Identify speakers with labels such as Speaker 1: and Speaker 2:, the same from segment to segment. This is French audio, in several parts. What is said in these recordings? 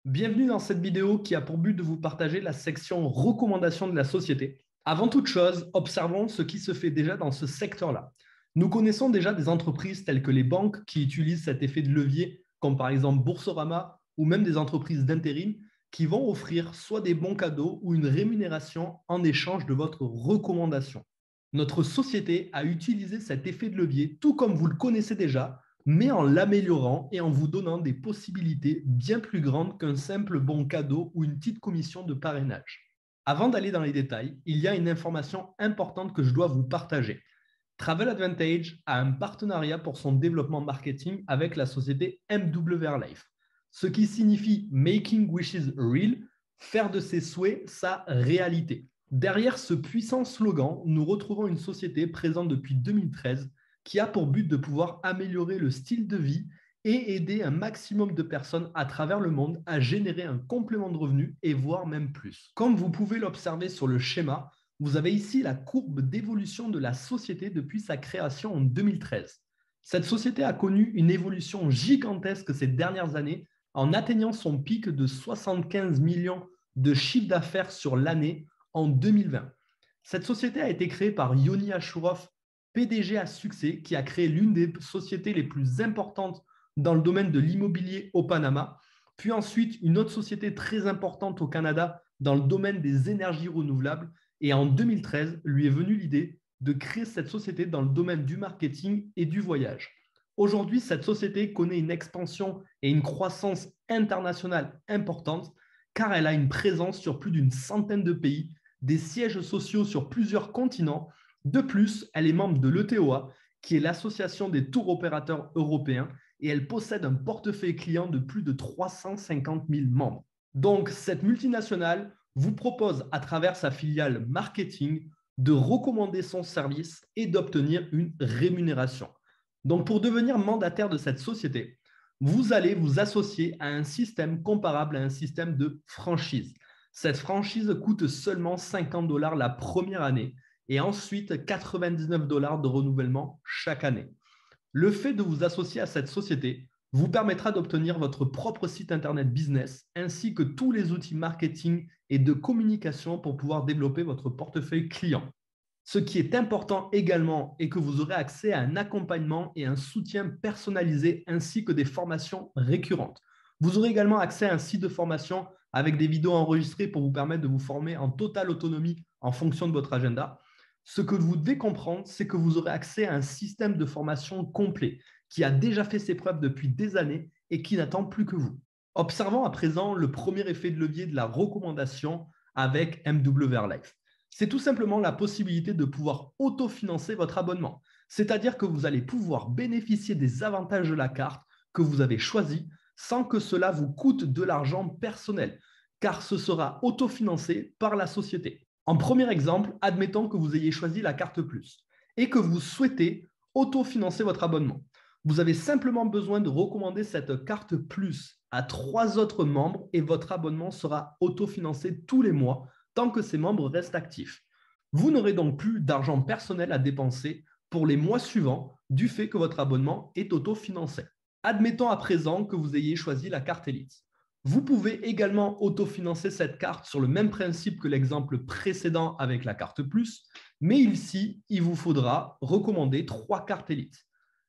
Speaker 1: Bienvenue dans cette vidéo qui a pour but de vous partager la section recommandations de la société. Avant toute chose, observons ce qui se fait déjà dans ce secteur-là. Nous connaissons déjà des entreprises telles que les banques qui utilisent cet effet de levier, comme par exemple Boursorama ou même des entreprises d'intérim qui vont offrir soit des bons cadeaux ou une rémunération en échange de votre recommandation. Notre société a utilisé cet effet de levier tout comme vous le connaissez déjà, mais en l'améliorant et en vous donnant des possibilités bien plus grandes qu'un simple bon cadeau ou une petite commission de parrainage. Avant d'aller dans les détails, il y a une information importante que je dois vous partager. Travel Advantage a un partenariat pour son développement marketing avec la société MWR Life, ce qui signifie Making Wishes Real, faire de ses souhaits sa réalité. Derrière ce puissant slogan, nous retrouvons une société présente depuis 2013 qui a pour but de pouvoir améliorer le style de vie et aider un maximum de personnes à travers le monde à générer un complément de revenus et voire même plus. Comme vous pouvez l'observer sur le schéma, vous avez ici la courbe d'évolution de la société depuis sa création en 2013. Cette société a connu une évolution gigantesque ces dernières années en atteignant son pic de 75 millions de chiffre d'affaires sur l'année en 2020. Cette société a été créée par Yoni Ashurov, PDG à succès, qui a créé l'une des sociétés les plus importantes dans le domaine de l'immobilier au Panama, puis ensuite une autre société très importante au Canada dans le domaine des énergies renouvelables. Et en 2013, lui est venue l'idée de créer cette société dans le domaine du marketing et du voyage. Aujourd'hui, cette société connaît une expansion et une croissance internationale importante car elle a une présence sur plus d'une centaine de pays, des sièges sociaux sur plusieurs continents. De plus, elle est membre de l'ETOA, qui est l'association des tours opérateurs européens, et elle possède un portefeuille client de plus de 350 000 membres. Donc, cette multinationale vous propose, à travers sa filiale marketing, de recommander son service et d'obtenir une rémunération. Donc, pour devenir mandataire de cette société, vous allez vous associer à un système comparable à un système de franchise. Cette franchise coûte seulement 50 $ la première année et ensuite 99 $ de renouvellement chaque année. Le fait de vous associer à cette société vous permettra d'obtenir votre propre site internet business ainsi que tous les outils marketing et de communication pour pouvoir développer votre portefeuille client. Ce qui est important également est que vous aurez accès à un accompagnement et un soutien personnalisé ainsi que des formations récurrentes. Vous aurez également accès à un site de formation avec des vidéos enregistrées pour vous permettre de vous former en totale autonomie en fonction de votre agenda. Ce que vous devez comprendre, c'est que vous aurez accès à un système de formation complet qui a déjà fait ses preuves depuis des années et qui n'attend plus que vous. Observons à présent le premier effet de levier de la recommandation avec MWR Life. C'est tout simplement la possibilité de pouvoir autofinancer votre abonnement. C'est-à-dire que vous allez pouvoir bénéficier des avantages de la carte que vous avez choisie sans que cela vous coûte de l'argent personnel, car ce sera autofinancé par la société. En premier exemple, admettons que vous ayez choisi la carte Plus et que vous souhaitez autofinancer votre abonnement. Vous avez simplement besoin de recommander cette carte Plus à 3 autres membres et votre abonnement sera autofinancé tous les mois tant que ces membres restent actifs. Vous n'aurez donc plus d'argent personnel à dépenser pour les mois suivants du fait que votre abonnement est autofinancé. Admettons à présent que vous ayez choisi la carte Elite. Vous pouvez également autofinancer cette carte sur le même principe que l'exemple précédent avec la carte Plus, mais ici, il vous faudra recommander 3 cartes Elite.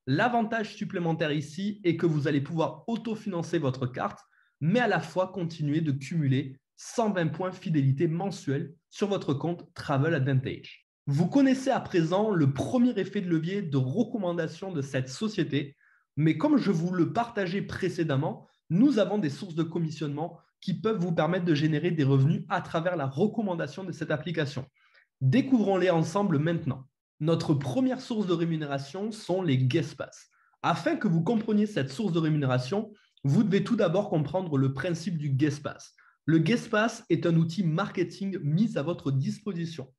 Speaker 1: L'avantage supplémentaire ici est que vous allez pouvoir autofinancer votre carte, mais à la fois continuer de cumuler 120 points fidélité mensuels sur votre compte Travel Advantage. Vous connaissez à présent le premier effet de levier de recommandation de cette société, mais comme je vous le partageais précédemment, nous avons des sources de commissionnement qui peuvent vous permettre de générer des revenus à travers la recommandation de cette application. Découvrons-les ensemble maintenant. Notre première source de rémunération sont les guest pass. Afin que vous compreniez cette source de rémunération, vous devez tout d'abord comprendre le principe du guest pass. Le guest pass est un outil marketing mis à votre disposition.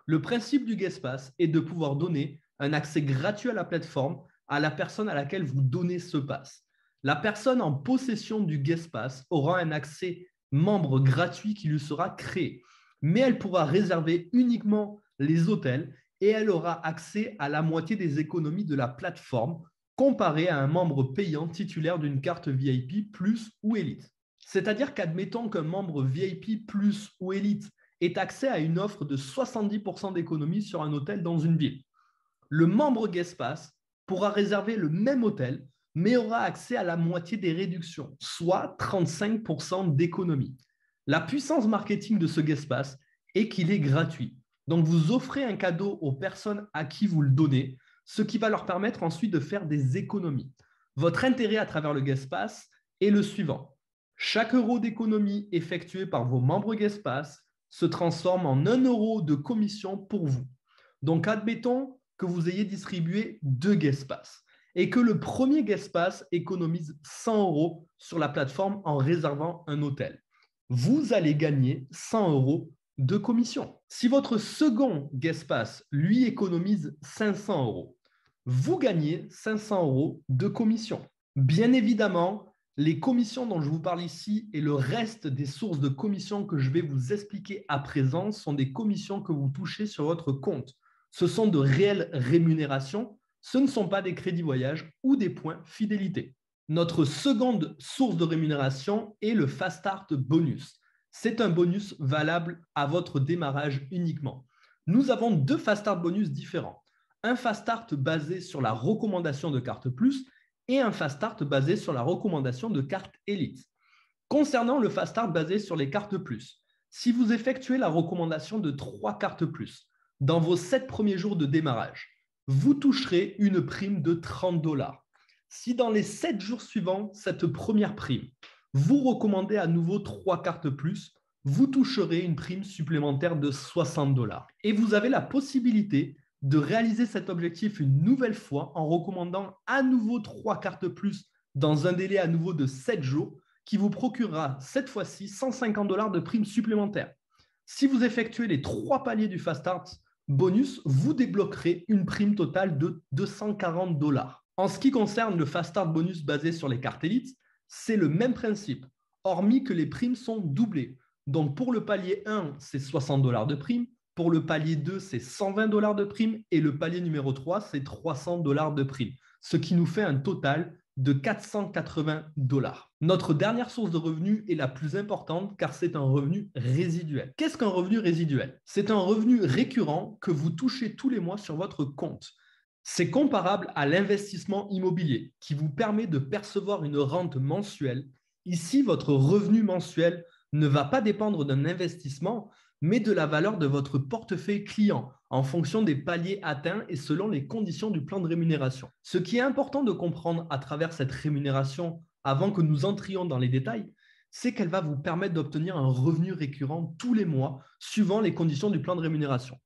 Speaker 1: Le principe du guest pass est de pouvoir donner un accès gratuit à la plateforme à la personne à laquelle vous donnez ce pass. La personne en possession du guest pass aura un accès membre gratuit qui lui sera créé, mais elle pourra réserver uniquement les hôtels et elle aura accès à la moitié des économies de la plateforme comparé à un membre payant titulaire d'une carte VIP plus ou Elite. C'est-à-dire qu'admettons qu'un membre VIP plus ou Elite ait accès à une offre de 70% d'économie sur un hôtel dans une ville. Le membre Guest Pass pourra réserver le même hôtel, mais aura accès à la moitié des réductions, soit 35% d'économie. La puissance marketing de ce Guest Pass est qu'il est gratuit. Donc, vous offrez un cadeau aux personnes à qui vous le donnez, ce qui va leur permettre ensuite de faire des économies. Votre intérêt à travers le Guest Pass est le suivant. Chaque euro d'économie effectué par vos membres Guest Pass se transforme en 1 euro de commission pour vous. Donc, admettons que vous ayez distribué 2 Guest Pass et que le premier Guest Pass économise 100 euros sur la plateforme en réservant un hôtel. Vous allez gagner 100 euros de commission. Si votre second Guest Pass, lui, économise 500 euros, vous gagnez 500 euros de commission. Bien évidemment, les commissions dont je vous parle ici et le reste des sources de commissions que je vais vous expliquer à présent sont des commissions que vous touchez sur votre compte. Ce sont de réelles rémunérations, ce ne sont pas des crédits voyage ou des points fidélité. Notre seconde source de rémunération est le Fast Start Bonus. C'est un bonus valable à votre démarrage uniquement. Nous avons 2 Fast Start Bonus différents. Un Fast Start basé sur la recommandation de carte plus et un Fast Start basé sur la recommandation de carte Elite. Concernant le Fast Start basé sur les cartes plus, si vous effectuez la recommandation de 3 cartes plus dans vos 7 premiers jours de démarrage, vous toucherez une prime de 30 $. Si dans les 7 jours suivants, cette première prime, vous recommandez à nouveau 3 cartes plus, vous toucherez une prime supplémentaire de 60 $. Et vous avez la possibilité de réaliser cet objectif une nouvelle fois en recommandant à nouveau 3 cartes plus dans un délai à nouveau de 7 jours qui vous procurera cette fois-ci 150 $ de prime supplémentaire. Si vous effectuez les 3 paliers du Fast Start Bonus, vous débloquerez une prime totale de 240 $. En ce qui concerne le Fast Start Bonus basé sur les cartes Elite, c'est le même principe, hormis que les primes sont doublées. Donc pour le palier 1, c'est 60 $ de prime, pour le palier 2, c'est 120 $ de prime et le palier numéro 3, c'est 300 $ de prime, ce qui nous fait un total de 480 $. Notre dernière source de revenus est la plus importante car c'est un revenu résiduel. Qu'est-ce qu'un revenu résiduel? C'est un revenu récurrent que vous touchez tous les mois sur votre compte. C'est comparable à l'investissement immobilier qui vous permet de percevoir une rente mensuelle. Ici, votre revenu mensuel ne va pas dépendre d'un investissement, mais de la valeur de votre portefeuille client en fonction des paliers atteints et selon les conditions du plan de rémunération. Ce qui est important de comprendre à travers cette rémunération avant que nous entrions dans les détails, c'est qu'elle va vous permettre d'obtenir un revenu récurrent tous les mois suivant les conditions du plan de rémunération.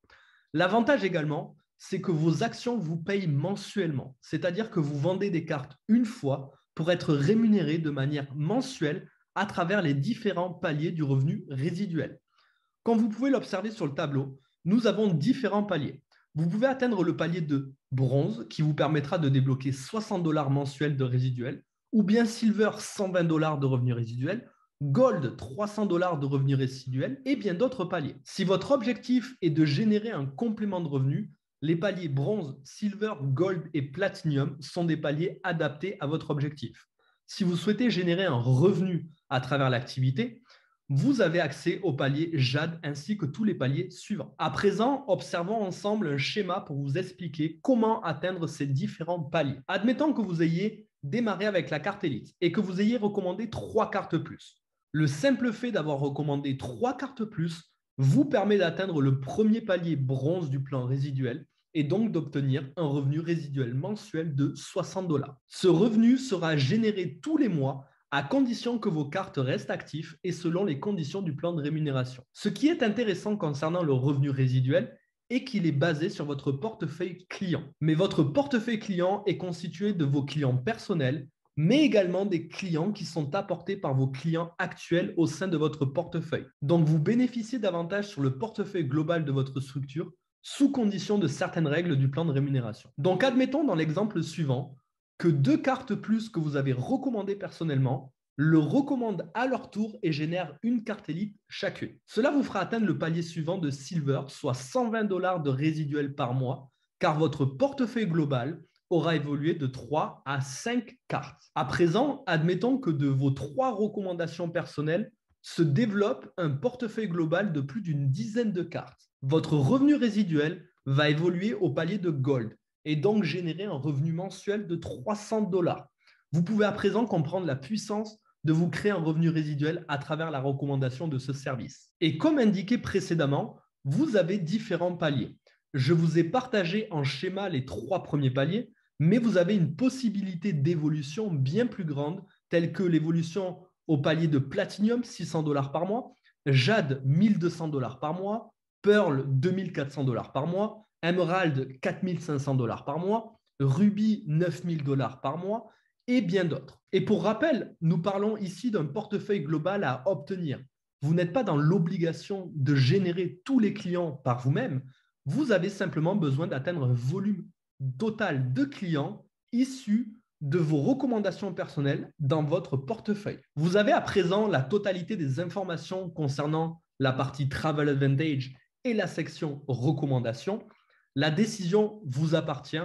Speaker 1: L'avantage également, c'est que vos actions vous payent mensuellement, c'est-à-dire que vous vendez des cartes une fois pour être rémunéré de manière mensuelle à travers les différents paliers du revenu résiduel. Comme vous pouvez l'observer sur le tableau, nous avons différents paliers. Vous pouvez atteindre le palier de bronze qui vous permettra de débloquer 60 $ mensuels de résiduel, ou bien silver 120 $ de revenus résiduels, gold 300 $ de revenus résiduels et bien d'autres paliers. Si votre objectif est de générer un complément de revenus, les paliers bronze, silver, gold et platinum sont des paliers adaptés à votre objectif. Si vous souhaitez générer un revenu à travers l'activité, vous avez accès au palier jade ainsi que tous les paliers suivants. À présent, observons ensemble un schéma pour vous expliquer comment atteindre ces différents paliers. Admettons que vous ayez démarré avec la carte Elite et que vous ayez recommandé 3 cartes plus. Le simple fait d'avoir recommandé 3 cartes plus vous permet d'atteindre le premier palier bronze du plan résiduel et donc d'obtenir un revenu résiduel mensuel de 60 $. Ce revenu sera généré tous les mois à condition que vos cartes restent actives et selon les conditions du plan de rémunération. Ce qui est intéressant concernant le revenu résiduel est qu'il est basé sur votre portefeuille client. Mais votre portefeuille client est constitué de vos clients personnels, mais également des clients qui sont apportés par vos clients actuels au sein de votre portefeuille. Donc, vous bénéficiez davantage sur le portefeuille global de votre structure sous condition de certaines règles du plan de rémunération. Donc, admettons dans l'exemple suivant que 2 cartes plus que vous avez recommandées personnellement le recommandent à leur tour et génèrent une carte Elite chacune. Cela vous fera atteindre le palier suivant de Silver, soit 120 $ de résiduel par mois, car votre portefeuille global aura évolué de 3 à 5 cartes. À présent, admettons que de vos 3 recommandations personnelles se développe un portefeuille global de plus d'une dizaine de cartes. Votre revenu résiduel va évoluer au palier de Gold et donc générer un revenu mensuel de 300 dollars. Vous pouvez à présent comprendre la puissance de vous créer un revenu résiduel à travers la recommandation de ce service. Et comme indiqué précédemment, vous avez différents paliers. Je vous ai partagé en schéma les 3 premiers paliers, mais vous avez une possibilité d'évolution bien plus grande, telle que l'évolution au palier de Platinum, 600 dollars par mois, Jade, 1200 dollars par mois, Pearl, 2400 dollars par mois, Emerald, 4500 dollars par mois, Ruby, 9000 dollars par mois, et bien d'autres. Et pour rappel, nous parlons ici d'un portefeuille global à obtenir. Vous n'êtes pas dans l'obligation de générer tous les clients par vous-même. Vous avez simplement besoin d'atteindre un volume total de clients issus de vos recommandations personnelles dans votre portefeuille. Vous avez à présent la totalité des informations concernant la partie Travel Advantage et la section recommandations. La décision vous appartient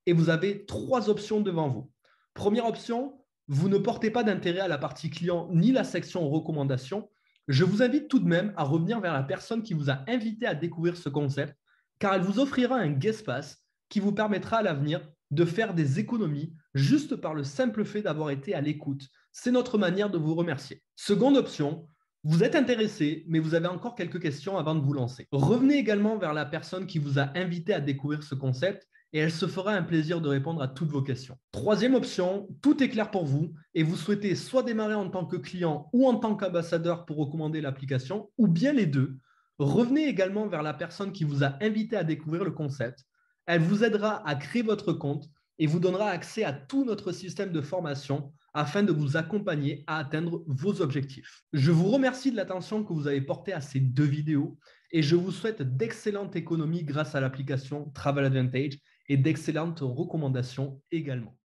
Speaker 1: et vous avez 3 options devant vous. Première option, vous ne portez pas d'intérêt à la partie client ni la section recommandations. Je vous invite tout de même à revenir vers la personne qui vous a invité à découvrir ce concept, car elle vous offrira un guest pass qui vous permettra à l'avenir de faire des économies juste par le simple fait d'avoir été à l'écoute. C'est notre manière de vous remercier. Seconde option, vous êtes intéressé, mais vous avez encore quelques questions avant de vous lancer. Revenez également vers la personne qui vous a invité à découvrir ce concept et elle se fera un plaisir de répondre à toutes vos questions. Troisième option, tout est clair pour vous et vous souhaitez soit démarrer en tant que client ou en tant qu'ambassadeur pour recommander l'application, ou bien les deux. Revenez également vers la personne qui vous a invité à découvrir le concept. Elle vous aidera à créer votre compte et vous donnera accès à tout notre système de formation afin de vous accompagner à atteindre vos objectifs. Je vous remercie de l'attention que vous avez portée à ces 2 vidéos et je vous souhaite d'excellentes économies grâce à l'application Travel Advantage et d'excellentes recommandations également.